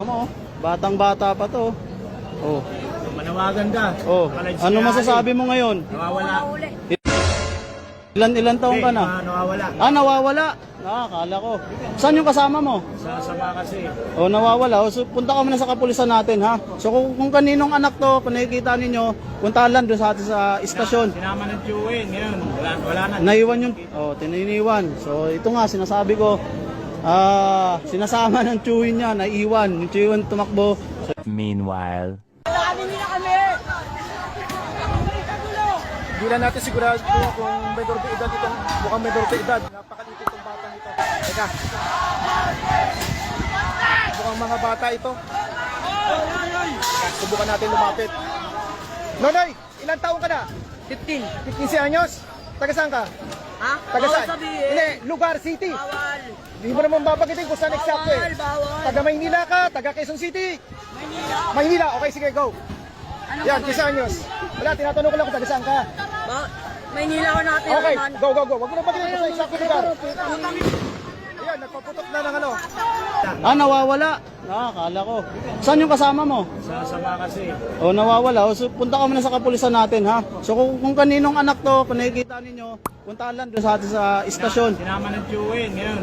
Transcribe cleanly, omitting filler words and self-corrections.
Mo, batang-bata pa to. Oh. Manawagan ka. Oh. Ano masasabi mo ngayon? Nawawala. Ilan taong ka na? Nawawala. Nawawala. Akala ko. Saan yung kasama mo? Sa sama kasi. Oh, nawawala. Oh, so, punta ka muna sa kapulisan natin, ha? So, kung kaninong anak to, kung nakikita ninyo, puntahan lang doon sa atin sa istasyon. Sinama ng Jewin. Ngayon, wala na. Naiwan yun. Oh, tininiwan. So, ito nga, sinasabi ko, sinasama ng chewin niya, naiwan. Yung chewin tumakbo. Meanwhile, Hindi na natin sigurado kung medor de edad itong, mukhang medor de edad. Napakaliit itong batang ito. Teka. Mukhang mga bata ito. Subukan natin lumapit. Nonoy, ilang taong ka na? 15. 15 anyos? Taga saan ka? Ha? Taga Bawal saan? sabihin. Hindi, lugar, city. Bawal. Hindi mo naman babagitin kung saan eksakto eh. Bawal. Taga Maynila ka, taga Quezon City. Maynila, okay, sige, go. Anong Yan, bawal? 15 anyos. Wala, tinatanong ko lang kung taga saan ka. Maynila ko natin. Okay, naman. go. Wag mo na bagitin kung saan eksakto lugar. Ayan, nagpaputok na ng ano. Nawawala. Akala ko. Saan yung kasama mo? Sa sama kasi. Oh, nawawala. So, punta ka muna sa kapulisan natin, ha? So, kung kaninong anak to, kung nakikita ninyo, puntahan lang doon sa atin sa istasyon. Sinama ng Jewin. Ngayon,